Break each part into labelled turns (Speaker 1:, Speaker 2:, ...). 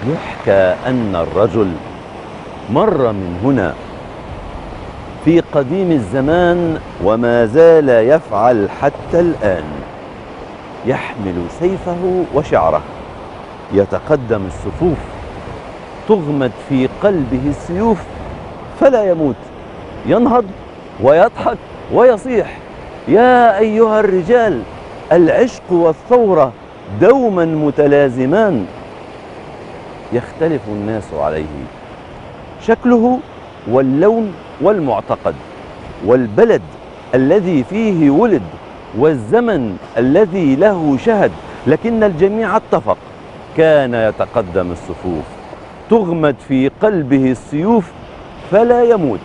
Speaker 1: يحكى أن الرجل مر من هنا في قديم الزمان وما زال يفعل حتى الآن، يحمل سيفه وشعره، يتقدم الصفوف، تغمد في قلبه السيوف فلا يموت، ينهض ويضحك ويصيح: يا أيها الرجال، العشق والثورة دوما متلازمان. يختلف الناس عليه، شكله واللون والمعتقد والبلد الذي فيه ولد والزمن الذي له شهد، لكن الجميع اتفق: كان يتقدم الصفوف، تغمد في قلبه السيوف فلا يموت،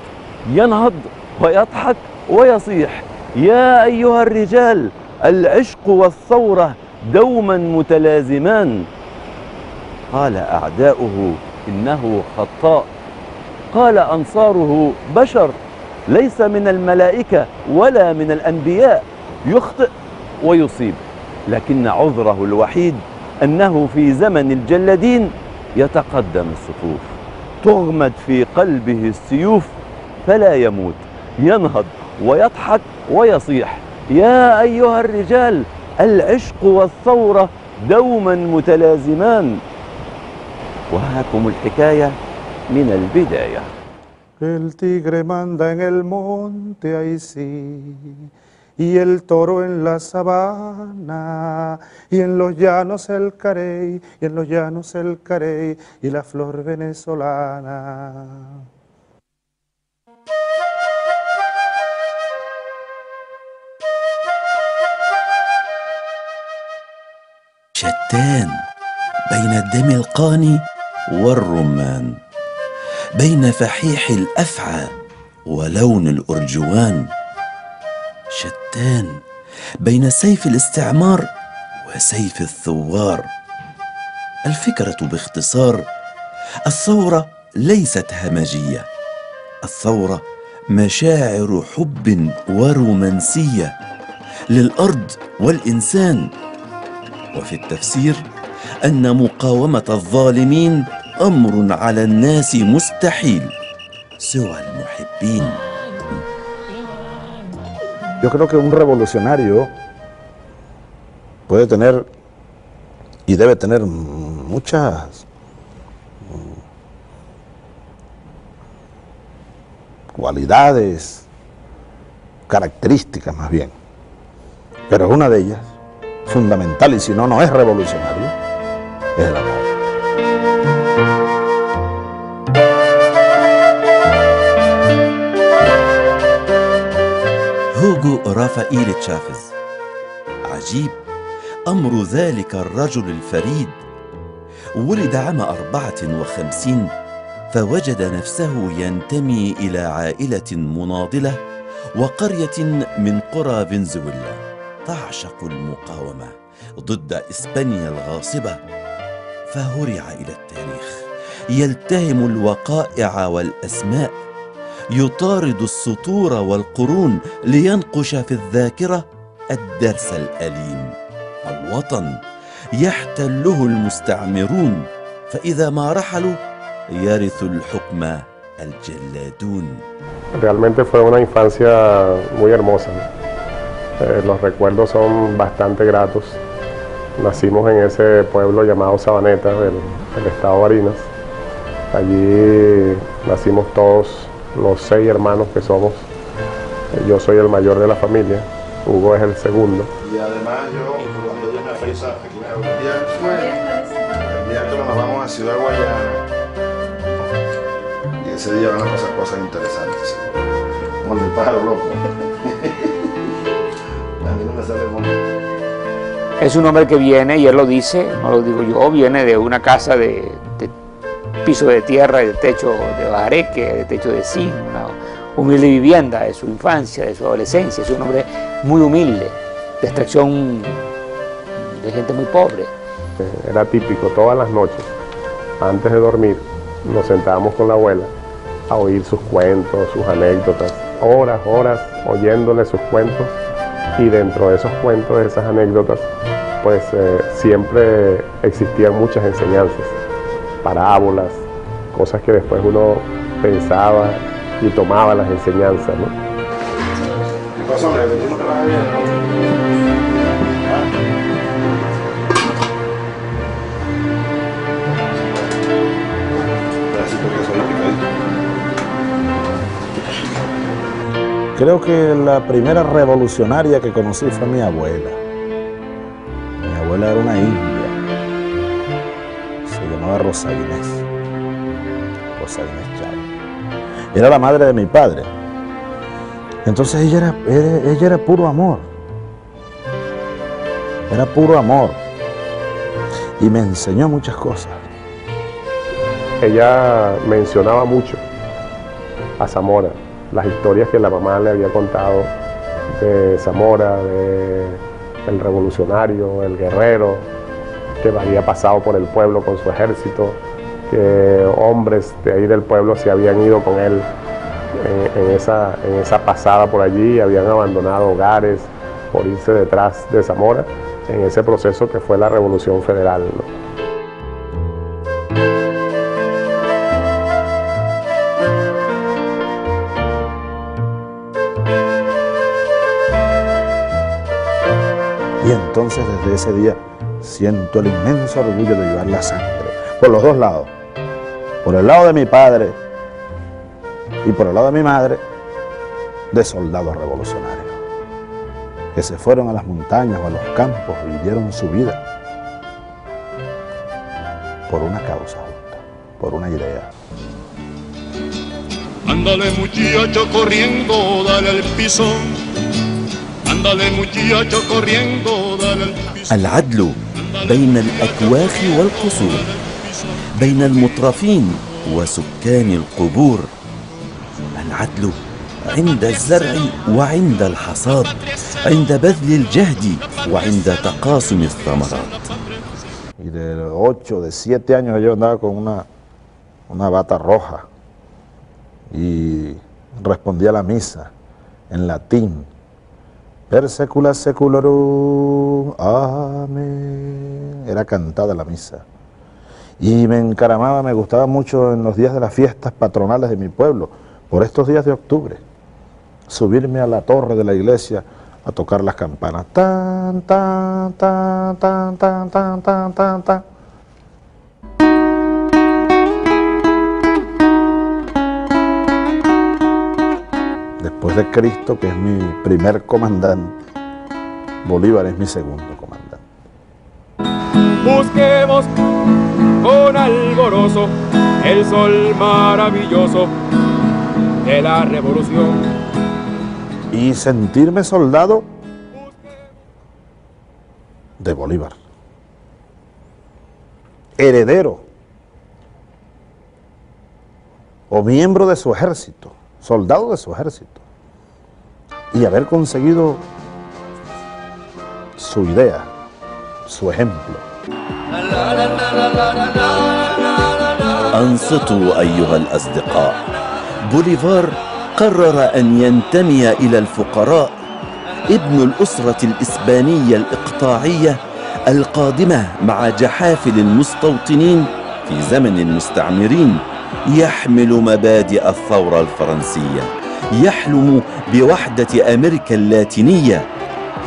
Speaker 1: ينهض ويضحك ويصيح: يا أيها الرجال، العشق والثورة دوما متلازمان. قال أعداؤه: إنه خطاء. قال أنصاره: بشر، ليس من الملائكة ولا من الأنبياء، يخطئ ويصيب، لكن عذره الوحيد أنه في زمن الجلادين يتقدم الصفوف، تغمد في قلبه السيوف فلا يموت، ينهض ويضحك ويصيح: يا أيها الرجال، العشق والثورة دوما متلازمان. وهاكم الحكاية من البداية.
Speaker 2: El tigre manda en el monte, ahí sí, y el toro en la sabana, y en los llanos el carey, y en los llanos el carey, y la flor venezolana.
Speaker 3: شتان بين الدم القاني والرمان، بين فحيح الأفعى ولون الأرجوان، شتان بين سيف الاستعمار وسيف الثوار. الفكرة باختصار: الثورة ليست همجية، الثورة مشاعر حب ورومانسية للأرض والإنسان. وفي التفسير أن مقاومة الظالمين أمر على الناس مستحيل سوى المحبين.
Speaker 4: Yo creo que un revolucionario puede tener y debe tener muchas cualidades, características más bien, pero una de ellas fundamental, y si no, no es revolucionario, es el amor.
Speaker 3: هوغو رافائيل تشافيز. عجيب أمر ذلك الرجل الفريد، ولد عام 54 فوجد نفسه ينتمي إلى عائلة مناضلة وقرية من قرى فنزويلا تعشق المقاومة ضد إسبانيا الغاصبة، فهرع إلى التاريخ يلتهم الوقائع والأسماء، يطارد السطور والقرون لينقش في الذاكرة الدرس الأليم: الوطن يحتله المستعمرون، فإذا ما رحلوا يرث الحكم الجلادون.
Speaker 5: Realmente fue una infancia muy hermosa. Los recuerdos son bastante gratos. Nacimos en ese pueblo llamado Sabaneta, del estado Barinas. Allí nacimos todos los 6 hermanos que somos. Yo soy el mayor de la familia, Hugo es el segundo.
Speaker 4: Y además yo, cuando Dios me avisa, el miércoles nos vamos a Ciudad Guayana y ese día van a pasar cosas interesantes, como el pájaro loco. A mí no me sale bueno.
Speaker 6: Es un hombre que viene, y él lo dice, no lo digo yo, viene de una casa de piso de tierra y de techo de bajareque, de techo de zinc, una humilde vivienda de su infancia, de su adolescencia. Es un hombre muy humilde, de extracción de gente muy pobre.
Speaker 5: Era típico, todas las noches, antes de dormir, nos sentábamos con la abuela a oír sus cuentos, sus anécdotas, horas oyéndole sus cuentos, y dentro de esos cuentos, de esas anécdotas, pues siempre existían muchas enseñanzas parábolas, cosas que después uno pensaba y tomaba las enseñanzas, ¿no?
Speaker 4: ¿Qué pasó? ¿Le decimos que la bien? Creo que la primera revolucionaria que conocí fue mi abuela. Mi abuela era una india. Se llamaba Rosa Inés. Rosa Inés Chávez. Era la madre de mi padre. Entonces ella era puro amor. Era puro amor. Y me enseñó muchas cosas.
Speaker 5: Ella mencionaba mucho a Zamora, las historias que la mamá le había contado de Zamora, del revolucionario, el guerrero, que había pasado por el pueblo con su ejército, que hombres de ahí del pueblo se habían ido con él en esa pasada por allí y habían abandonado hogares por irse detrás de Zamora en ese proceso que fue la Revolución Federal, ¿no?
Speaker 4: Y entonces desde ese día siento el inmenso orgullo de llevar la sangre, por los dos lados, por el lado de mi padre y por el lado de mi madre, de soldados revolucionarios, que se fueron a las montañas o a los campos y dieron su vida por una causa justa, por una idea.
Speaker 7: Ándale muchacho corriendo, dale al piso. ándale muchacho corriendo, dale al piso.
Speaker 3: العدل بين الأكواخ والقصور، بين المترفين وسكان القبور. العدل عند الزرع وعند الحصاد، عند بذل الجهد وعند تقاسم الثمرات.
Speaker 4: Y de 8, de 7 años yo andaba con una bata roja y respondía a la misa en latín. Per secula seculorum, amén. Era cantada la misa. Y me encaramaba, me gustaba mucho en los días de las fiestas patronales de mi pueblo, por estos días de octubre, subirme a la torre de la iglesia a tocar las campanas. Tan, tan, tan, tan, tan, tan, tan, tan, tan. Después de Cristo, que es mi primer comandante, Bolívar es mi segundo comandante.
Speaker 8: Busquemos con alborozo el sol maravilloso de la revolución.
Speaker 4: Y sentirme soldado de Bolívar, heredero o miembro de su ejército, soldado de su ejército, y haber conseguido su idea, su ejemplo.
Speaker 3: أنصتوا أيها الأصدقاء. بوليفار قرر أن ينتمي إلى الفقراء، ابن الأسرة الإسبانية الإقطاعية القادمة مع جحافل المستوطنين في زمن المستعمرين، يحمل مبادئ الثورة الفرنسية، يحلم بوحدة أمريكا اللاتينية،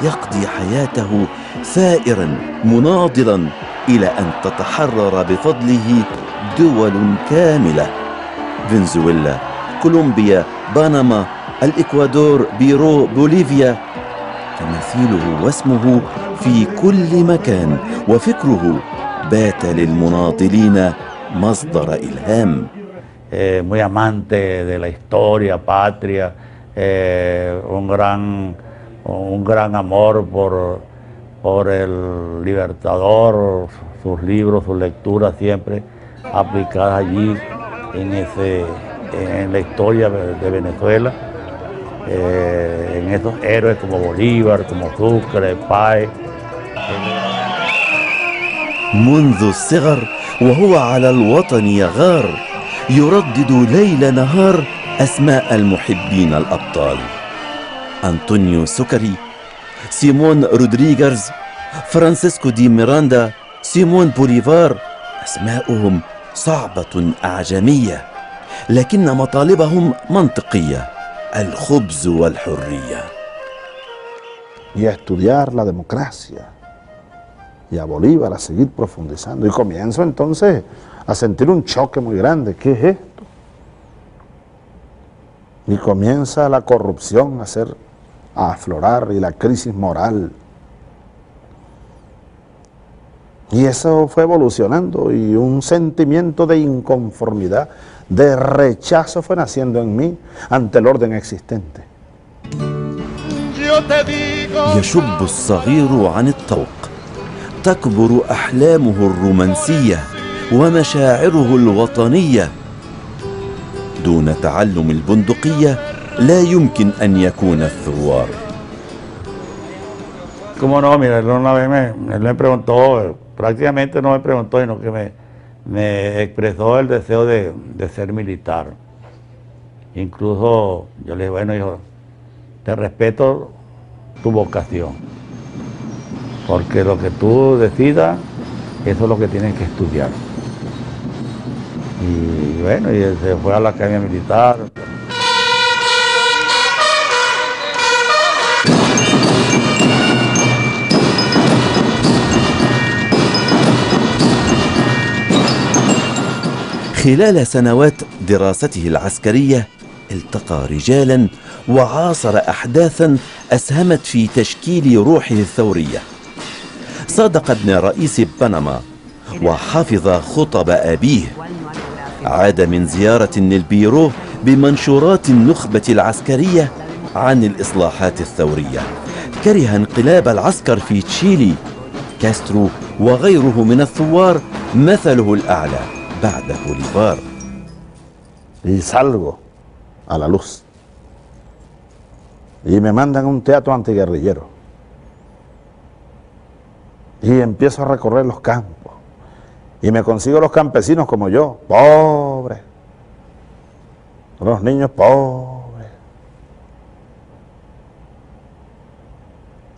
Speaker 3: يقضي حياته ثائرا مناضلا إلى أن تتحرر بفضله دول كاملة: فنزويلا، كولومبيا، بنما، الإكوادور، بيرو، بوليفيا. تمثيله واسمه في كل مكان، وفكره بات للمناضلين مصدر إلهام.
Speaker 9: Muy amante de la historia, patria, un gran amor por el Libertador, sus libros, sus lecturas siempre aplicadas allí en la historia de Venezuela, en esos héroes como Bolívar, como Sucre, Páez.
Speaker 3: منذ الصغر وهو على الوطن يغار، يردد ليل نهار أسماء المحبين الأبطال: أنطونيو سكري، سيمون رودريغيز، فرانسيسكو دي ميراندا، سيمون بوليفار. أسماؤهم صعبة أعجمية، لكن مطالبهم منطقية: الخبز والحرية.
Speaker 4: Y a estudiar la democracia, y a Bolívar a seguir profundizando. Y comienzo entonces a sentir un choque muy grande. ¿Qué es esto? Y comienza la corrupción a aflorar, y la crisis moral. Y eso fue evolucionando, y un sentimiento de inconformidad, de rechazo fue naciendo en mí ante el orden existente.
Speaker 3: يشب الصغير عن الطوق، تكبر أحلامه الرومانسية ومشاعره الوطنية. دون تعلم البندقية لا يمكن أن يكون الثوار.
Speaker 9: ¿Cómo no? Mira, él una vez él me preguntó, prácticamente no me preguntó, sino que me expresó el deseo de ser militar. Incluso yo le dije, bueno, hijo, te respeto tu vocación, porque lo que tú decidas, eso es lo que tienes que estudiar. Y bueno, y él se fue a la academia militar.
Speaker 3: خلال سنوات دراسته العسكرية التقى رجالا وعاصر أحداثا أسهمت في تشكيل روحه الثورية. صادق ابن رئيس بنما وحفظ خطب أبيه. عاد من زيارة للبيرو بمنشورات النخبة العسكرية عن الإصلاحات الثورية. كره انقلاب العسكر في تشيلي. كاسترو وغيره من الثوار مثله الأعلى بعد بوليفار.
Speaker 4: Y salgo a la luz. Y me mandan a un teatro antiguerrillero. Y empiezo a recorrer los campos. Y me consigo los campesinos como yo, pobres. Los niños pobres.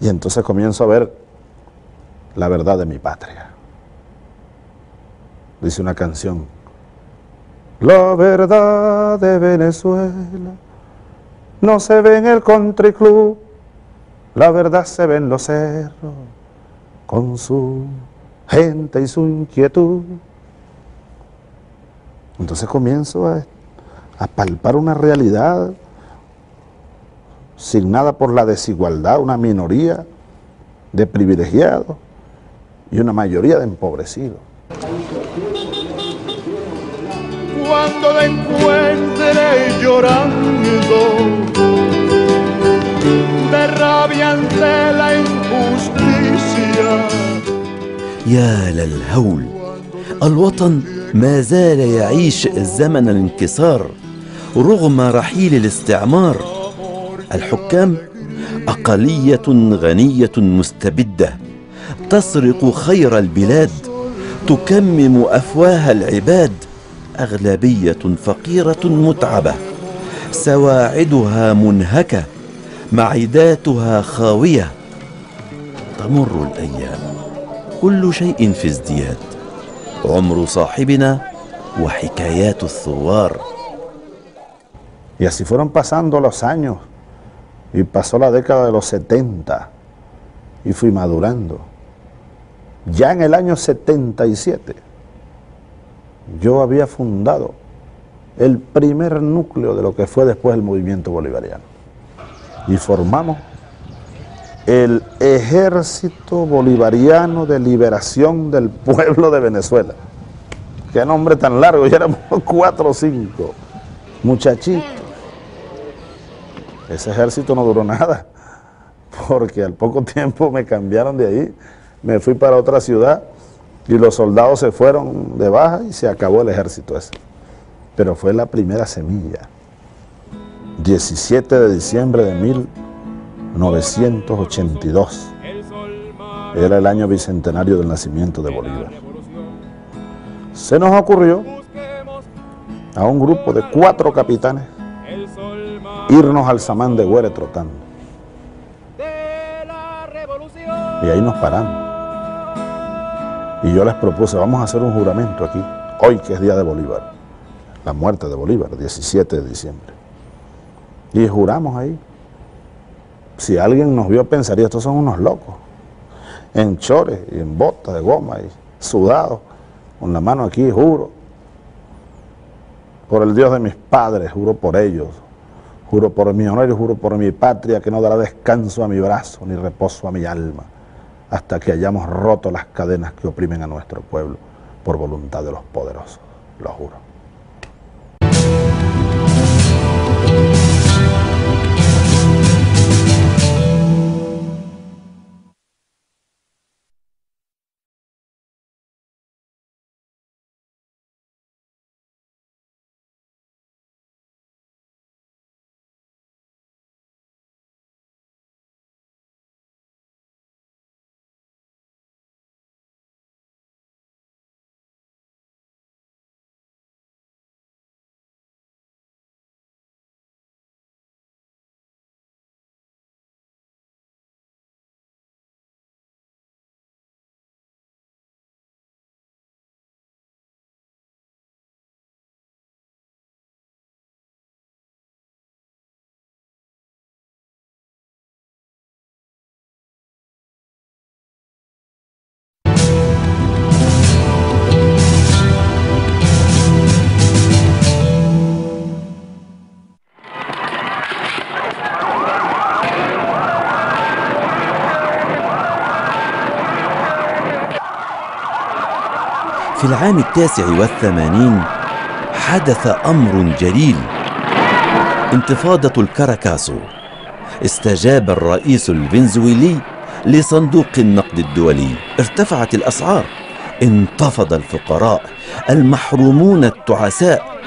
Speaker 4: Y entonces comienzo a ver la verdad de mi patria. Dice una canción: la verdad de Venezuela no se ve en el country club, la verdad se ve en los cerros, con su gente y su inquietud. Entonces comienzo a palpar una realidad signada por la desigualdad, una minoría de privilegiados y una mayoría de empobrecidos.
Speaker 7: Cuando la encuentre llorando de rabia ante la injusticia.
Speaker 3: يا للهول، الوطن ما زال يعيش زمن الانكسار رغم رحيل الاستعمار. الحكام أقلية غنية مستبدة تسرق خير البلاد، تكمم أفواه العباد. أغلبية فقيرة متعبة، سواعدها منهكة، معداتها خاوية. تمر الأيام، كل شيء في ازدياد. عمر صاحبنا وحكايات الثوار.
Speaker 4: Y así fueron pasando los años, y pasó la década de los 70, y fui madurando. Ya en el año 77, yo había fundado el primer núcleo de lo que fue después el movimiento bolivariano. Y formamos el Ejército Bolivariano de Liberación del Pueblo de Venezuela. Qué nombre tan largo, ya éramos 4 o 5 muchachitos. Ese ejército no duró nada, porque al poco tiempo me cambiaron de ahí, me fui para otra ciudad y los soldados se fueron de baja y se acabó el ejército ese. Pero fue la primera semilla. 17 de diciembre de 1982. Era el año bicentenario del nacimiento de Bolívar. Se nos ocurrió a un grupo de 4 capitanes irnos al Samán de Güere trotando. Y ahí nos paramos. Y yo les propuse, vamos a hacer un juramento aquí, hoy que es día de Bolívar, la muerte de Bolívar, 17 de diciembre. Y juramos ahí. Si alguien nos vio pensaría, estos son unos locos, en chores y en botas de goma y sudados, con la mano aquí, juro. Por el Dios de mis padres, juro por ellos, juro por mi honor y juro por mi patria, que no dará descanso a mi brazo ni reposo a mi alma, hasta que hayamos roto las cadenas que oprimen a nuestro pueblo por voluntad de los poderosos, lo juro.
Speaker 3: في العام 89 حدث أمر جليل، انتفاضة الكاراكاسو. استجاب الرئيس الفنزويلي لصندوق النقد الدولي، ارتفعت الأسعار، انتفض الفقراء المحرومون التعساء،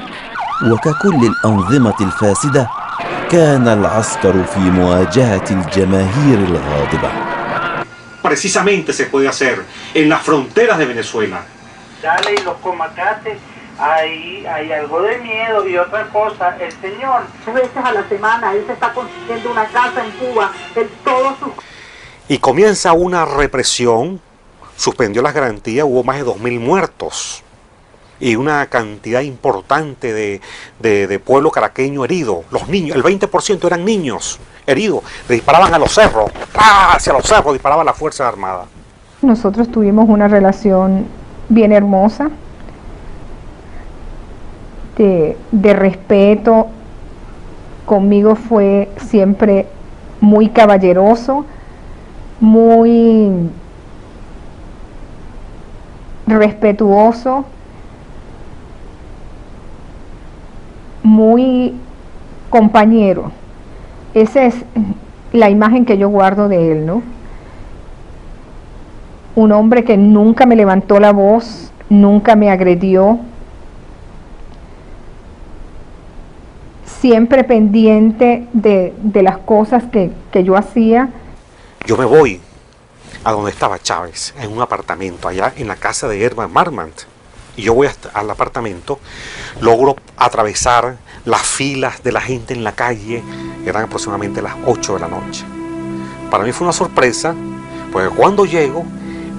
Speaker 3: وككل الأنظمة الفاسدة كان العسكر في مواجهة الجماهير الغاضبة.
Speaker 10: Precisamente se puede hacer en las fronteras de Venezuela.
Speaker 11: Dale y los comacates, hay algo de miedo y otra cosa, el señor 2 veces a la semana, él se está construyendo una casa en Cuba,
Speaker 10: Y comienza una represión, suspendió las garantías, hubo más de 2.000 muertos y una cantidad importante de pueblo caraqueño herido. Los niños, el 20% eran niños heridos, le disparaban a los cerros, hacia los cerros disparaban las Fuerzas Armadas.
Speaker 12: Nosotros tuvimos una relación bien hermosa, de respeto. Conmigo fue siempre muy caballeroso, muy respetuoso, muy compañero. Esa es la imagen que yo guardo de él, ¿no? Un hombre que nunca me levantó la voz, nunca me agredió, siempre pendiente de las cosas que yo hacía.
Speaker 10: Yo me voy a donde estaba Chávez, en un apartamento, allá en la casa de Herman Marmont. Y yo voy al apartamento, logro atravesar las filas de la gente en la calle, eran aproximadamente las 8 de la noche. Para mí fue una sorpresa, porque cuando llego,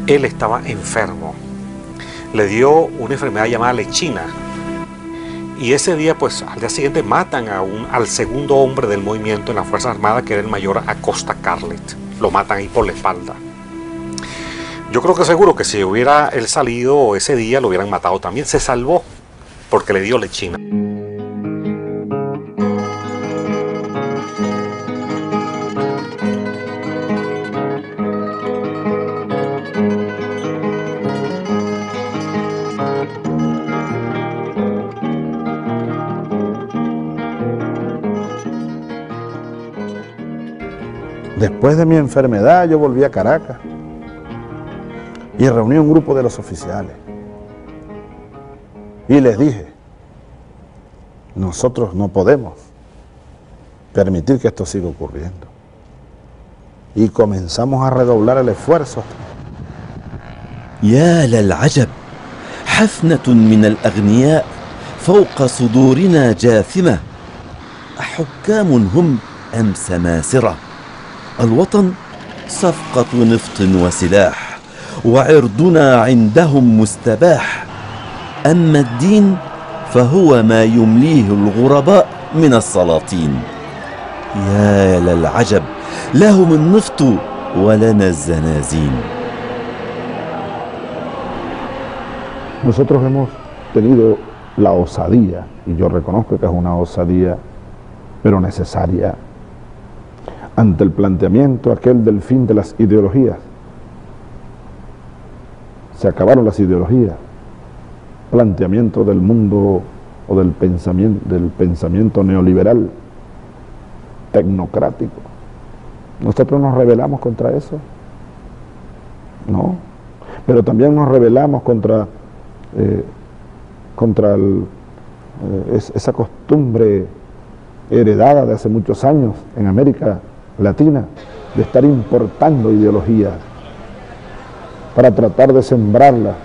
Speaker 10: él estaba enfermo. Le dio una enfermedad llamada lechina. Y ese día, pues, al día siguiente matan al segundo hombre del movimiento en las Fuerzas Armadas, que era el mayor Acosta Carlet. Lo matan ahí por la espalda. Yo creo que seguro que si hubiera él salido ese día, lo hubieran matado también. Se salvó porque le dio lechina.
Speaker 4: Después de mi enfermedad yo volví a Caracas y reuní un grupo de los oficiales y les dije, nosotros no podemos permitir que esto siga ocurriendo. Y comenzamos a redoblar el esfuerzo.
Speaker 3: يا للعجب، حفنة من الأغنياء فوق صدورنا جاثمة، حكام هم أم سماسرة. الوطن صفقة نفط وسلاح، وعرضنا عندهم مستباح. أما الدين فهو ما يمليه الغرباء من السلاطين. يا للعجب، لهم النفط ولنا الزنازين.
Speaker 4: Nosotros hemos tenido la osadía, y yo reconozco que es una osadía, pero necesaria, ante el planteamiento aquel del fin de las ideologías. Se acabaron las ideologías, planteamiento del mundo o del pensamiento neoliberal, tecnocrático. Nosotros nos rebelamos contra eso, no, pero también nos rebelamos contra esa costumbre heredada de hace muchos años en América Latina de estar importando ideologías para tratar de sembrarlas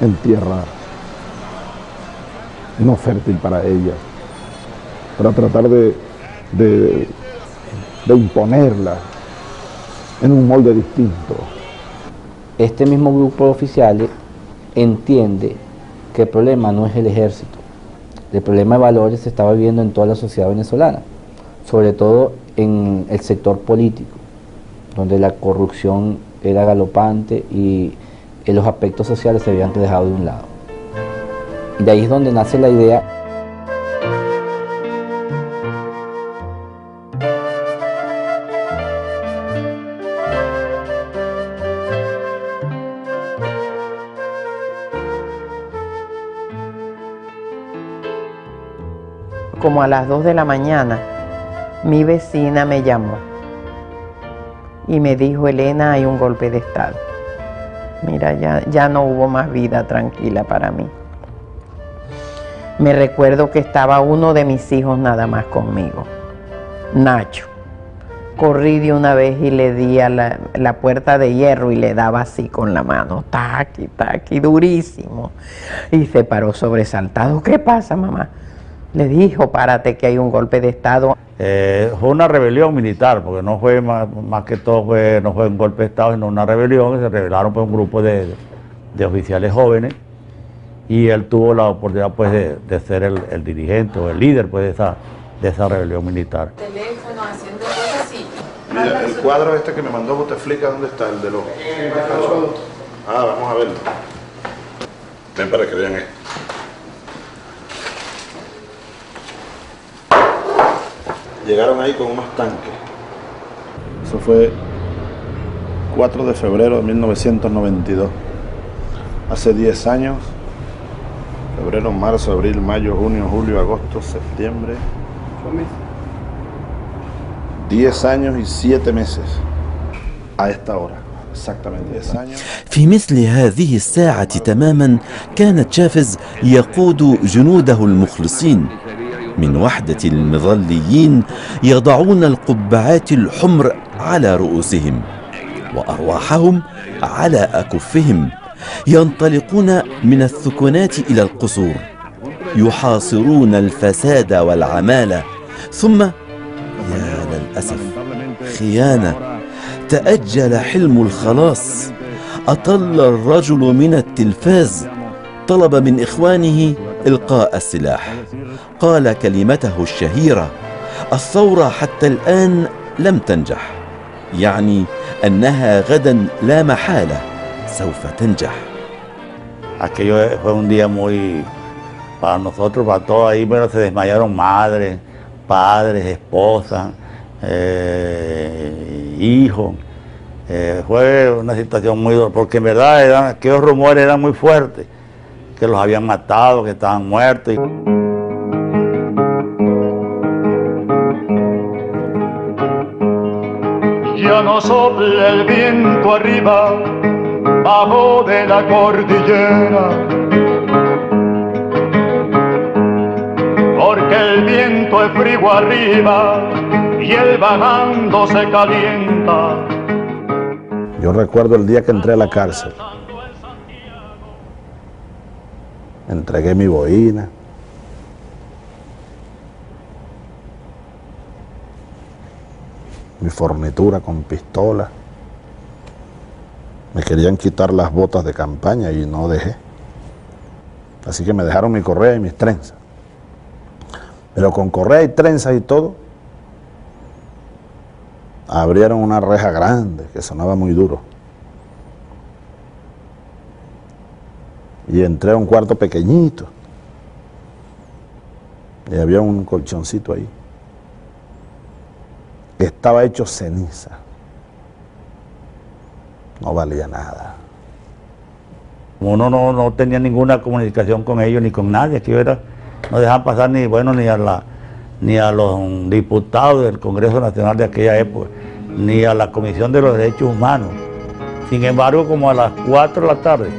Speaker 4: en tierra no fértil para ellas, para tratar de imponerlas en un molde distinto.
Speaker 13: Este mismo grupo de oficiales entiende que el problema no es el ejército, el problema de valores se estaba viviendo en toda la sociedad venezolana, sobre todo en el sector político, donde la corrupción era galopante y los aspectos sociales se habían dejado de un lado. Y de ahí es donde nace la idea
Speaker 14: como a las 2 de la mañana, mi vecina me llamó y me dijo: Elena, hay un golpe de Estado. Mira, ya no hubo más vida tranquila para mí. Me recuerdo que estaba uno de mis hijos nada más conmigo, Nacho. Corrí de una vez y le di a la puerta de hierro y le daba así con la mano, taqui, taqui, durísimo. Y se paró sobresaltado. ¿Qué pasa, mamá? Le dijo: párate, que hay un golpe de Estado.
Speaker 9: Fue una rebelión militar, porque no fue más que todo, no fue un golpe de Estado, sino una rebelión. Se rebelaron por un grupo de oficiales jóvenes y él tuvo la oportunidad pues de ser el dirigente o el líder pues de esa rebelión militar.
Speaker 14: Teléfono, haciendo cosas así.
Speaker 4: Mira, el cuadro este que me mandó Bouteflika, ¿dónde está? El de los... Ah, vamos a verlo. Ven para que vean esto. Llegaron ahí con unos tanques. Eso fue 4 de febrero de 1992. Hace 10 años. Febrero, marzo, abril, mayo, junio, julio, agosto, septiembre. 10 años y 7 meses. A esta hora. Exactamente 10 años.
Speaker 3: في مثل هذه الساعة تماما كان تشافيز يقود جنوده المخلصين من وحدة المظليين يضعون القبعات الحمر على رؤوسهم وأرواحهم على أكفهم، ينطلقون من الثكنات إلى القصور، يحاصرون الفساد والعمالة، ثم يا للأسف خيانة، تأجل حلم الخلاص، أطل الرجل من التلفاز، طلب من إخوانه إلقاء السلاح، قال كلمته الشهيرة: الثورة حتى الآن لم تنجح، يعني أنها غدا لا محالة سوف تنجح.
Speaker 9: Aquello fue un día muy, para nosotros, para todos ahí, pero se desmayaron madres, padres, esposas, hijos. Fue una situación muy dura, porque en verdad aquellos rumores eran muy fuertes, que los habían matado, que estaban muertos.
Speaker 7: Ya no sopla el viento arriba, bajo de la cordillera, porque el viento es frío arriba y el bajando se calienta.
Speaker 4: Yo recuerdo el día que entré a la cárcel. Entregué mi boina. Mi fornitura con pistola. Me querían quitar las botas de campaña y no dejé. Así que me dejaron mi correa y mis trenzas. Pero con correa y trenzas y todo, abrieron una reja grande que sonaba muy duro. Y entré a un cuarto pequeñito. Y había un colchoncito ahí. Estaba hecho ceniza. No valía nada.
Speaker 9: Uno no tenía ninguna comunicación con ellos ni con nadie, que no dejaban pasar ni a los diputados del Congreso Nacional de aquella época, ni a la Comisión de los Derechos Humanos. Sin embargo, como a las 4 de la tarde,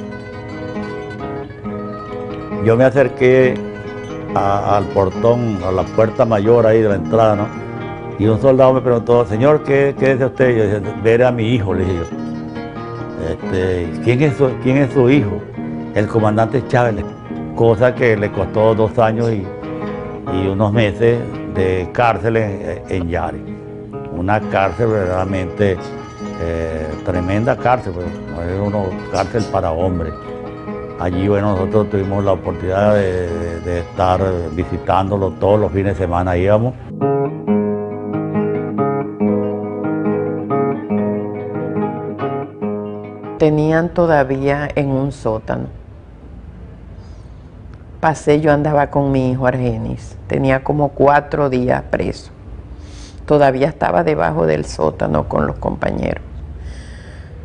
Speaker 9: yo me acerqué al portón, a la puerta mayor ahí de la entrada, ¿no? Y un soldado me preguntó, señor, ¿qué desea usted? Yo dije, ver a mi hijo, le dije yo. ¿Quién es su hijo? El comandante Chávez, cosa que le costó 2 años y unos meses de cárcel en Yare. Una cárcel verdaderamente tremenda cárcel, pues, cárcel para hombres. Allí, bueno, nosotros tuvimos la oportunidad de estar visitándolo todos los fines de semana, íbamos.
Speaker 14: Tenían todavía en un sótano. Pasé, yo andaba con mi hijo Argenis, tenía como 4 días preso. Todavía estaba debajo del sótano con los compañeros.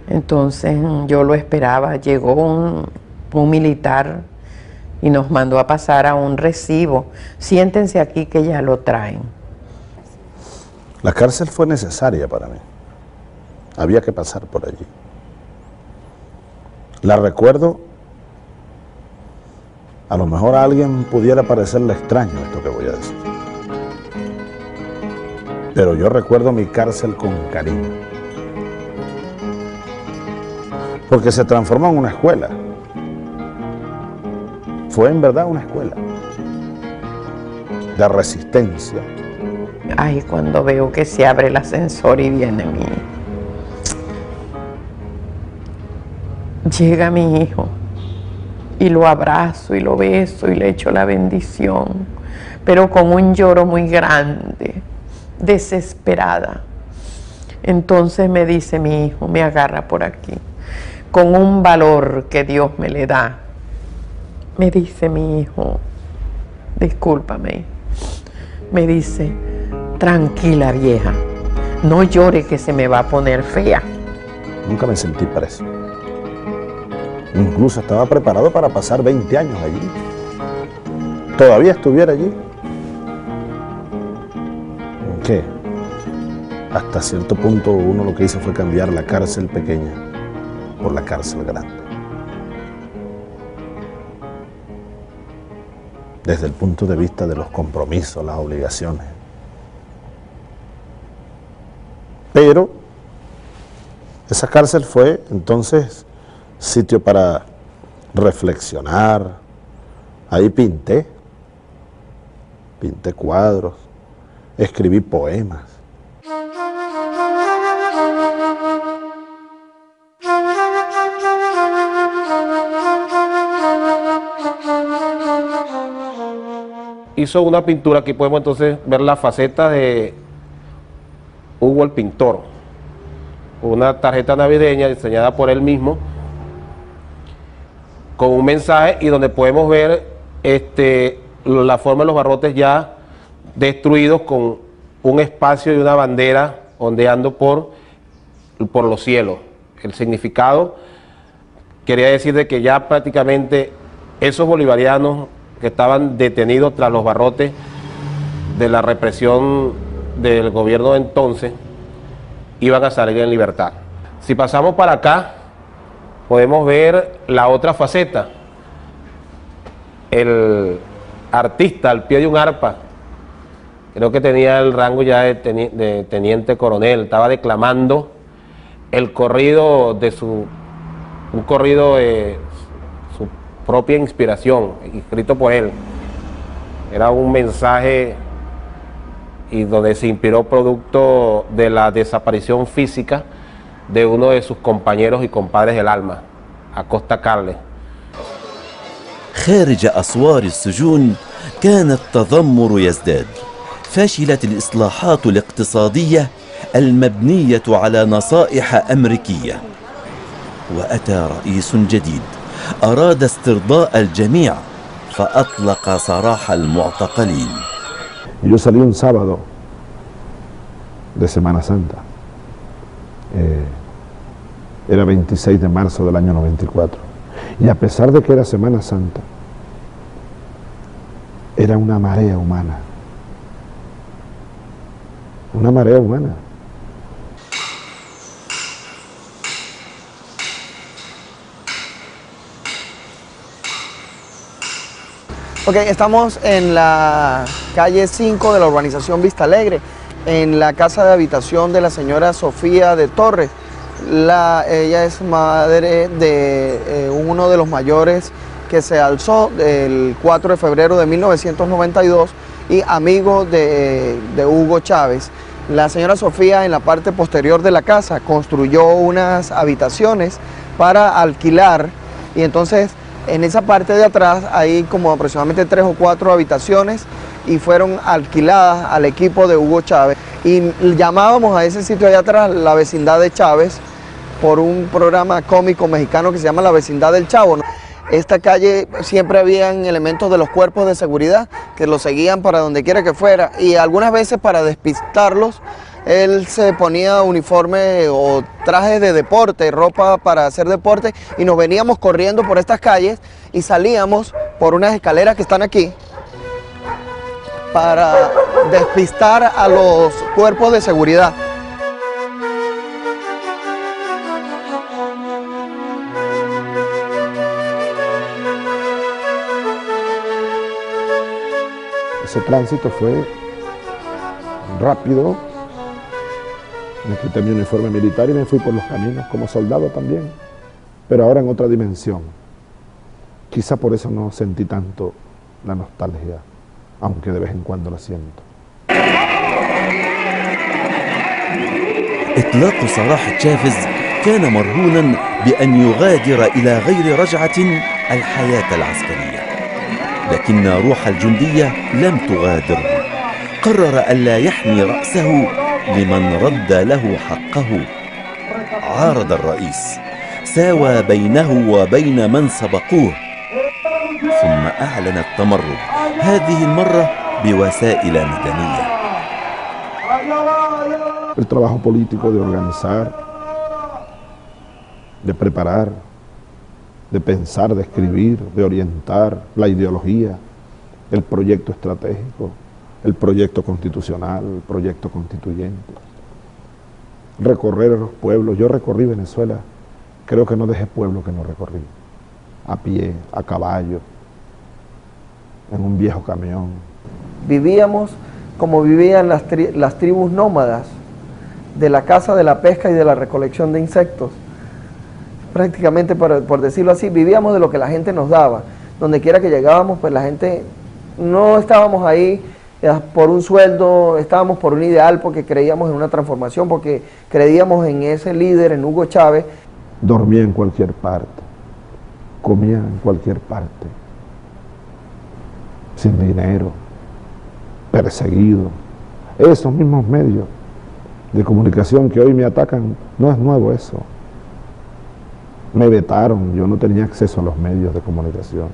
Speaker 14: Entonces yo lo esperaba, llegó un militar y nos mandó a pasar a un recibo. Siéntense aquí que ya lo traen.
Speaker 4: La cárcel fue necesaria para mí. Había que pasar por allí. La recuerdo, a lo mejor a alguien pudiera parecerle extraño esto que voy a decir. Pero yo recuerdo mi cárcel con cariño. Porque se transformó en una escuela. Fue en verdad una escuela de resistencia.
Speaker 14: Ay, cuando veo que se abre el ascensor y viene llega mi hijo y lo abrazo y lo beso y le echo la bendición, pero con un lloro muy grande, desesperada. Entonces me dice mi hijo, me agarra por aquí, con un valor que Dios me le da. Me dice mi hijo, discúlpame, me dice, tranquila vieja, no llore que se me va a poner fea.
Speaker 4: Nunca me sentí preso. Incluso estaba preparado para pasar 20 años allí. ¿Todavía estuviera allí? ¿Qué? Hasta cierto punto uno lo que hizo fue cambiar la cárcel pequeña por la cárcel grande. Desde el punto de vista de los compromisos, las obligaciones. Pero esa cárcel fue entonces sitio para reflexionar. Ahí pinté cuadros, escribí poemas.
Speaker 15: Hizo una pintura, aquí podemos entonces ver la faceta de Hugo el pintor, una tarjeta navideña diseñada por él mismo, con un mensaje y donde podemos ver la forma de los barrotes ya destruidos con un espacio y una bandera ondeando por los cielos. El significado quería decir de que ya prácticamente esos bolivarianos que estaban detenidos tras los barrotes de la represión del gobierno de entonces iban a salir en libertad. Si pasamos para acá, podemos ver la otra faceta, el artista al pie de un arpa, creo que tenía el rango ya de teniente coronel, estaba declamando el corrido de un corrido de su propia inspiración, escrito por él. Era un mensaje y donde se inspiró producto de la desaparición física de uno de sus compañeros y compadres del alma, Acosta Carles.
Speaker 3: خارج أسوار السجون كان التذمر يزداد. فشلت الإصلاحات الاقتصادية المبنية على نصائح أمريكية، وأتى رئيس جديد أراد استرضاء الجميع فأطلق سراح المعتقلين.
Speaker 4: Yo salí un sábado de Semana Santa, era 26 de marzo del año 94, y a pesar de que era Semana Santa, era una marea humana, una marea humana.
Speaker 16: Ok, estamos en la calle 5 de la urbanización Vista Alegre, en la casa de habitación de la señora Sofía de Torres. Ella es madre de uno de los mayores que se alzó el 4 de febrero de 1992 y amigo de Hugo Chávez. La señora Sofía, en la parte posterior de la casa, construyó unas habitaciones para alquilar, y entonces en esa parte de atrás hay como aproximadamente 3 o 4 habitaciones y fueron alquiladas al equipo de Hugo Chávez. Y llamábamos a ese sitio allá atrás la vecindad de Chávez por un programa cómico mexicano que se llama La Vecindad del Chavo. Esta calle siempre habían elementos de los cuerpos de seguridad que lo seguían para donde quiera que fuera, y algunas veces para despistarlos él se ponía uniforme o trajes de deporte, ropa para hacer deporte, y nos veníamos corriendo por estas calles y salíamos por unas escaleras que están aquí para despistar a los cuerpos de seguridad.
Speaker 4: Ese tránsito fue rápido. Me quité mi uniforme militar y me fui por los caminos como soldado también, pero ahora en otra dimensión. Quizá por eso no sentí tanto la nostalgia, aunque de vez en cuando la siento.
Speaker 3: إطلاق سراح تشافز كان مرهونا بأن يغادر إلى غير رجعة الحياة العسكرية، لكن روح الجندية لم تغادر. قرر ألا يحمي رأسه لمن رد له حقه. عارض الرئيس، ساوى بينه وبين من سبقوه، ثم أعلن التمرد، هذه المرة بوسائل مدنية.
Speaker 4: El trabajo político de organizar, de preparar, de pensar, de escribir, de orientar la ideología, el proyecto estratégico, el proyecto constitucional, el proyecto constituyente. Recorrer los pueblos. Yo recorrí Venezuela, creo que no dejé pueblo que no recorrí. A pie, a caballo, en un viejo camión.
Speaker 16: Vivíamos como vivían las tribus nómadas, de la caza, de la pesca y de la recolección de insectos. Prácticamente, por decirlo así, vivíamos de lo que la gente nos daba. Donde quiera que llegábamos, pues la gente, no estábamos ahí por un sueldo, estábamos por un ideal, porque creíamos en una transformación, porque creíamos en ese líder, en Hugo Chávez.
Speaker 4: Dormía en cualquier parte, comía en cualquier parte, sin dinero, perseguido. Esos mismos medios de comunicación que hoy me atacan, no es nuevo eso. Me vetaron, yo no tenía acceso a los medios de comunicación.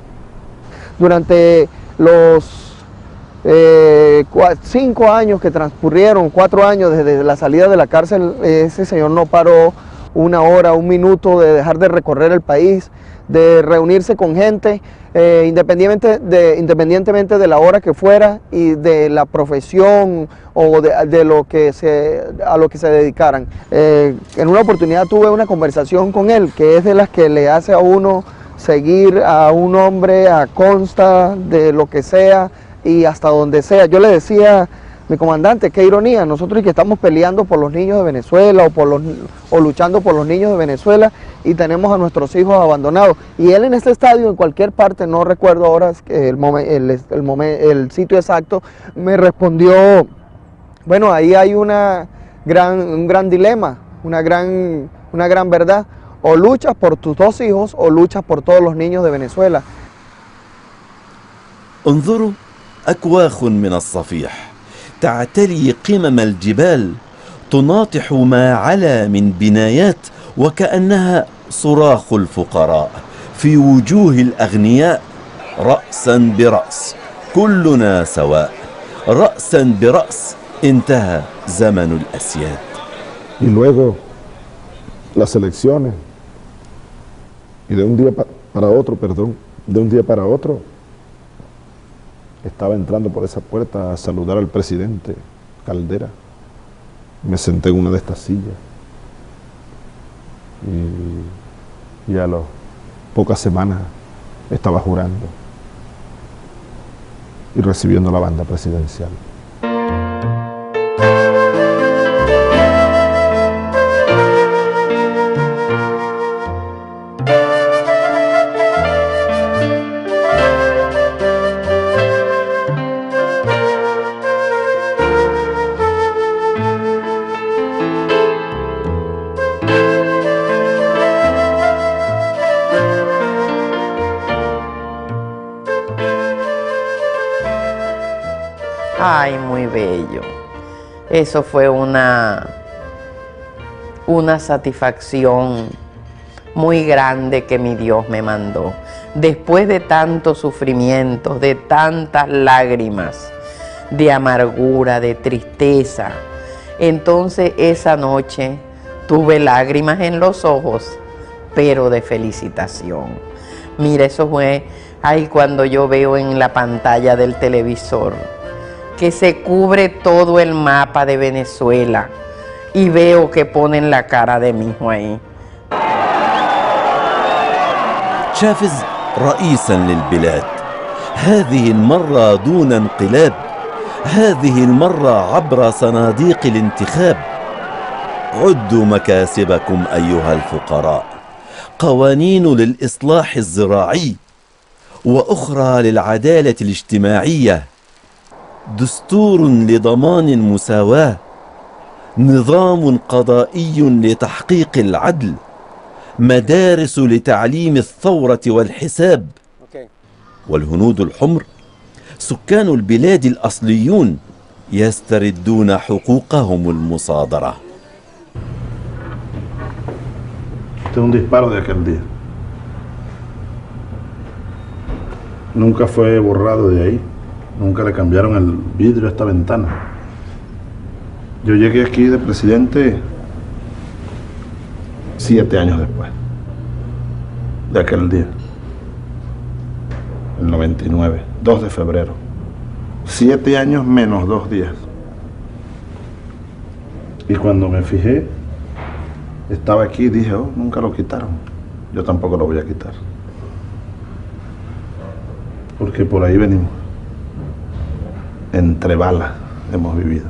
Speaker 16: Durante los 5 años que transcurrieron, 4 años desde la salida de la cárcel, ese señor no paró una hora, un minuto de dejar de recorrer el país, de reunirse con gente, independientemente de la hora que fuera y de la profesión o de lo que a lo que se dedicaran. En una oportunidad tuve una conversación con él, que es de las que le hace a uno seguir a un hombre a consta de lo que sea y hasta donde sea. Yo le decía, mi comandante, qué ironía, nosotros que estamos peleando por los niños de Venezuela o luchando por los niños de Venezuela, y tenemos a nuestros hijos abandonados. Y él en este estadio, en cualquier parte, no recuerdo ahora el sitio exacto, me respondió, bueno, ahí hay un gran dilema, una gran una gran verdad. O luchas por tus 2 hijos o luchas por todos los niños de Venezuela.
Speaker 3: انظروا أكواخ من الصفيح تعتلي قمم الجبال تناطح ما علا من بنايات وكأنها صراخ الفقراء في وجوه الأغنياء رأسا برأس كلنا سواء رأسا برأس انتهى زمن الأسياد.
Speaker 4: Y luego las elecciones y de un día para otro, de un día para otro estaba entrando por esa puerta a saludar al presidente Caldera. Me senté en una de estas sillas y a las pocas semanas estaba jurando y recibiendo la banda presidencial.
Speaker 14: Ay, muy bello. Eso fue una satisfacción muy grande que mi Dios me mandó. Después de tantos sufrimientos, de tantas lágrimas, de amargura, de tristeza, entonces esa noche tuve lágrimas en los ojos, pero de felicitación. Mira, eso fue ahí cuando yo veo en la pantalla del televisor que se cubre todo el mapa de Venezuela y veo que ponen la cara de mi hijo ahí.
Speaker 3: تشافز رئيسا للبلاد هذه المرة دون انقلاب هذه المرة عبر صناديق الانتخاب عدوا مكاسبكم أيها الفقراء قوانين للإصلاح الزراعي وأخرى للعدالة الاجتماعية دستور لضمان المساواة نظام قضائي لتحقيق العدل مدارس لتعليم الثورة والحساب والهنود الحمر سكان البلاد الأصليون يستردون حقوقهم المصادرة.
Speaker 4: Este es un disparo de aquel día. Nunca fue borrado de ahí. Nunca le cambiaron el vidrio a esta ventana. Yo llegué aquí de presidente 7 años después de aquel día, el 99, 2 de febrero. 7 años menos 2 días. Y cuando me fijé, estaba aquí y dije, oh, nunca lo quitaron. Yo tampoco lo voy a quitar. Porque por ahí venimos. Entre balas hemos vivido.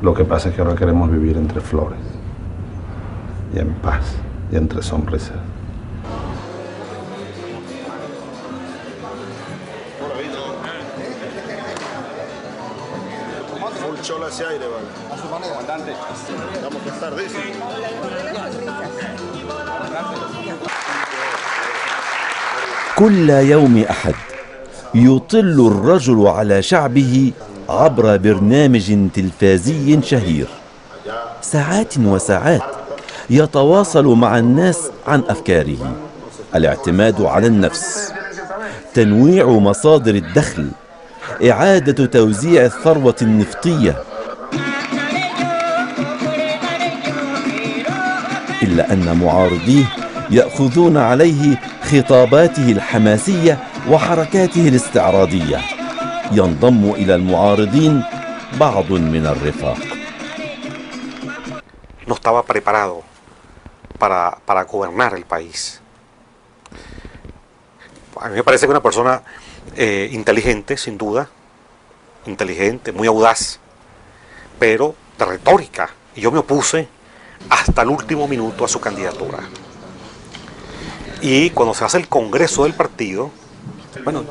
Speaker 4: Lo que pasa es que ahora queremos vivir entre flores y en paz y entre sonrisas.
Speaker 17: Chola ese aire, vale. A su manera. Comandante. Vamos a estar de eso.
Speaker 3: كل يوم أحد يطل الرجل على شعبه عبر برنامج تلفازي شهير ساعات وساعات يتواصل مع الناس عن أفكاره الاعتماد على النفس تنويع مصادر الدخل إعادة توزيع الثروة النفطية إلا أن معارضيه يأخذون عليه خطاباته الحماسية وحركاته الاستعراضية ينضم إلى المعارضين بعض من الرفاق.
Speaker 10: No estaba preparado para gobernar el país. A mí me parece que una persona inteligente, sin duda, inteligente, muy audaz, pero de retórica. Y yo me opuse hasta el último minuto a su candidatura. Y cuando se hace el congreso del partido, bueno,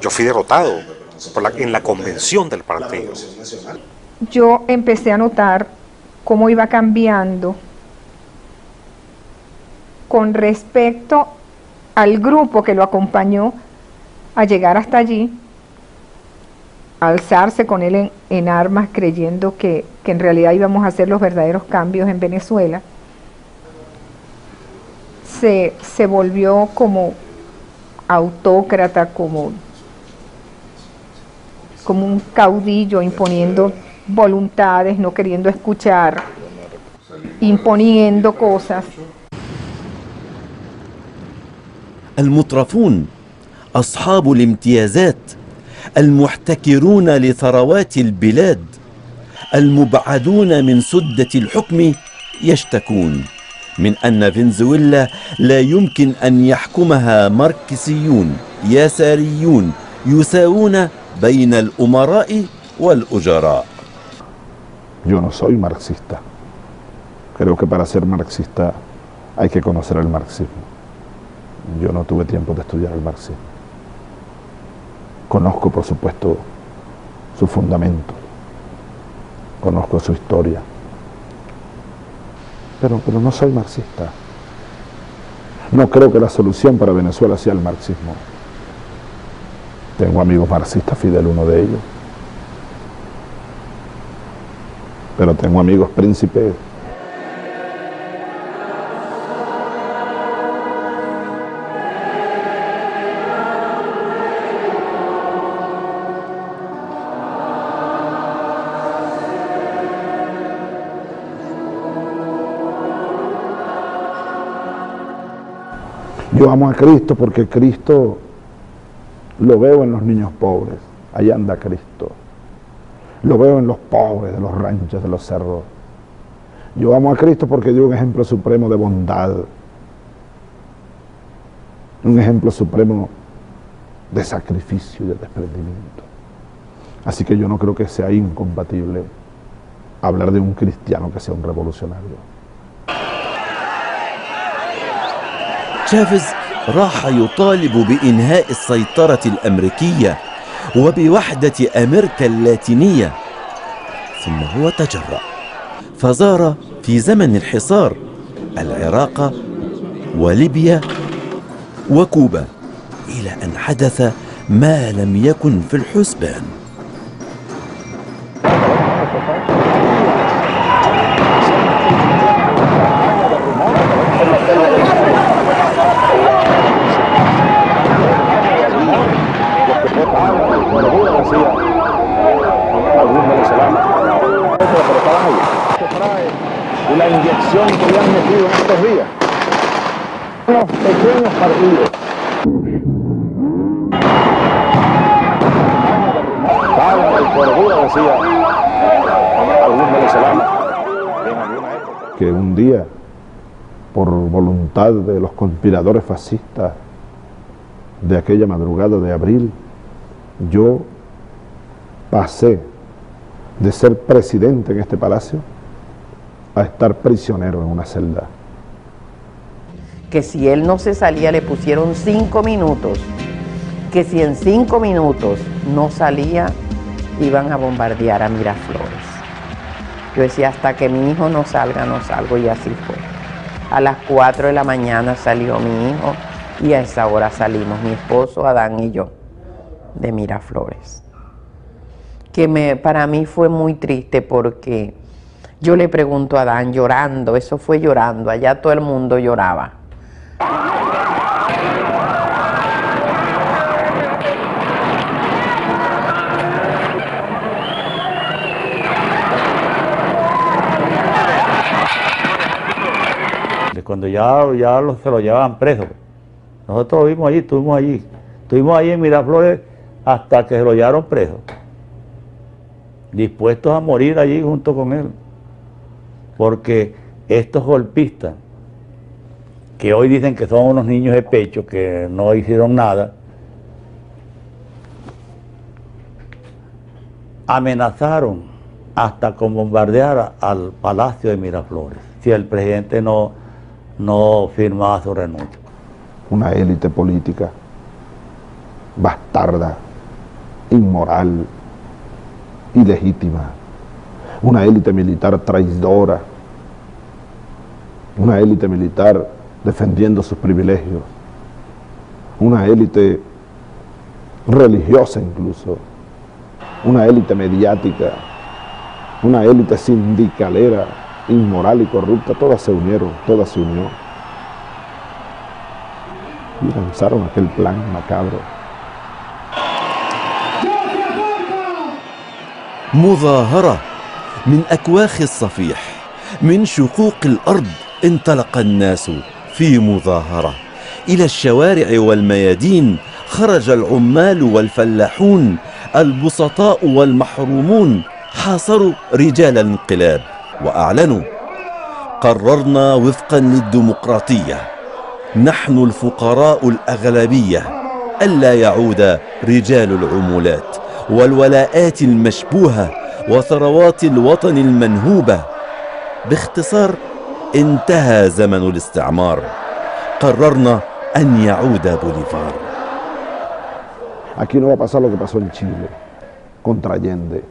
Speaker 10: yo fui derrotado en la convención del partido.
Speaker 12: Yo empecé a notar cómo iba cambiando con respecto al grupo que lo acompañó a llegar hasta allí, a alzarse con él en armas, creyendo que en realidad íbamos a hacer los verdaderos cambios en Venezuela, se volvió como autócrata, como un caudillo imponiendo voluntades, no queriendo escuchar, imponiendo cosas.
Speaker 3: المترفون أصحاب الامتيازات المحتكرون لثروات البلاد المبعدون من سدة الحكم يشتكون من أن فنزويلا لا يمكن أن يحكمها ماركسيون يساريون يساوون بين الأمراء والأجراء.
Speaker 4: Yo no soy marxista. Creo que para ser marxista hay que conocer el marxismo. Yo no tuve tiempo de estudiar el marxismo. Conozco, por supuesto, su fundamento. Conozco su historia. Pero no soy marxista. No creo que la solución para Venezuela sea el marxismo. Tengo amigos marxistas, Fidel uno de ellos. Pero tengo amigos príncipes. Yo amo a Cristo porque Cristo lo veo en los niños pobres, ahí anda Cristo. Lo veo en los pobres de los ranchos, de los cerros. Yo amo a Cristo porque dio un ejemplo supremo de bondad, un ejemplo supremo de sacrificio y de desprendimiento. Así que yo no creo que sea incompatible hablar de un cristiano que sea un revolucionario.
Speaker 3: تشافيز راح يطالب بإنهاء السيطرة الأمريكية وبوحدة أمريكا اللاتينية، ثم هو تجرأ فزار في زمن الحصار العراق وليبيا وكوبا، إلى أن حدث ما لم يكن في الحسبان.
Speaker 4: Y la inyección que le han metido en estos días, unos pequeños partidos. Decía algún venezolano que un día, por voluntad de los conspiradores fascistas de aquella madrugada de abril, yo pasé de ser presidente en este palacio a estar prisionero en una celda.
Speaker 14: Que si él no se salía le pusieron 5 minutos, que si en 5 minutos no salía iban a bombardear a Miraflores. Yo decía, hasta que mi hijo no salga, no salgo, y así fue. A las 4 de la mañana salió mi hijo y a esa hora salimos mi esposo, Adán y yo, de Miraflores. Que para mí fue muy triste porque yo le pregunto a Adán llorando, eso fue llorando, allá todo el mundo lloraba.
Speaker 9: Cuando se lo llevaban preso, nosotros lo vimos allí, estuvimos allí en Miraflores hasta que se lo llevaron preso, dispuestos a morir allí junto con él, porque estos golpistas, que hoy dicen que son unos niños de pecho, que no hicieron nada, amenazaron hasta con bombardear al Palacio de Miraflores, si el presidente no firmaba su renuncia.
Speaker 4: Una élite política bastarda, inmoral, ilegítima, una élite militar traidora, una élite militar defendiendo sus privilegios, una élite religiosa incluso, una élite mediática, una élite sindicalera, inmoral y corrupta, todas se unieron, todas se unió y lanzaron aquel plan macabro.
Speaker 3: مظاهرة من أكواخ الصفيح، من شقوق الأرض انطلق الناس في مظاهرة إلى الشوارع والميادين. خرج العمال والفلاحون، البسطاء والمحرومون، حاصروا رجال الانقلاب وأعلنوا: قررنا وفقا للديمقراطية، نحن الفقراء الأغلبية، ألا يعود رجال العمولات والولاءات المشبوهة وثروات الوطن المنهوبة. باختصار، انتهى زمن الاستعمار، قررنا أن يعود بوليفار.
Speaker 4: Aquí no va a pasar lo que pasó en Chile contra Allende,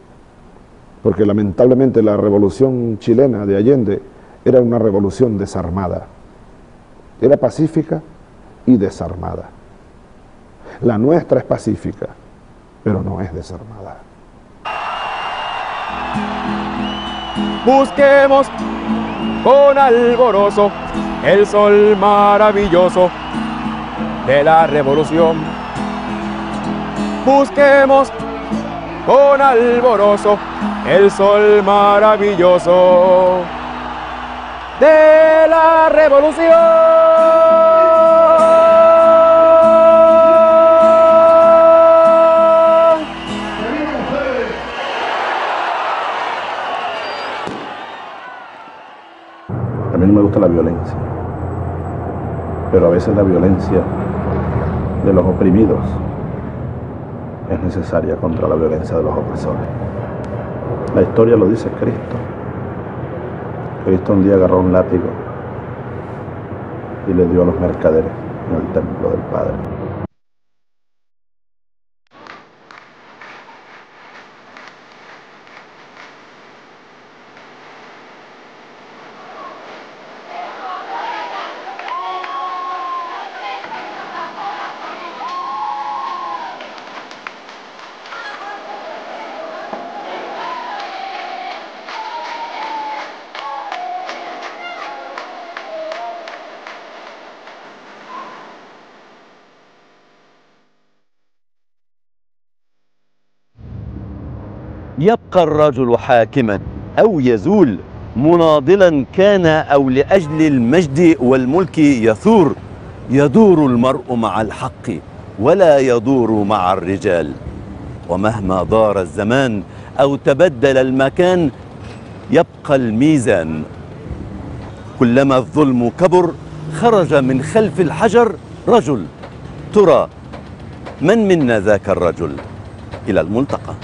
Speaker 4: porque lamentablemente la revolución chilena de Allende era una revolución desarmada, era pacífica y desarmada. La nuestra es pacífica, pero no es desarmada.
Speaker 8: Busquemos con alborozo el sol maravilloso de la revolución. Busquemos con alborozo el sol maravilloso de la revolución.
Speaker 4: A mí no me gusta la violencia, pero a veces la violencia de los oprimidos es necesaria contra la violencia de los opresores. La historia lo dice Cristo. Cristo un día agarró un látigo y le dio a los mercaderes en el templo del Padre.
Speaker 1: يبقى الرجل حاكما أو يزول، مناضلا كان أو لأجل المجد والملك يثور. يدور المرء مع الحق ولا يدور مع الرجال، ومهما دار الزمان أو تبدل المكان يبقى الميزان. كلما الظلم كبر خرج من خلف الحجر رجل. ترى من منا ذاك الرجل؟ إلى الملتقى.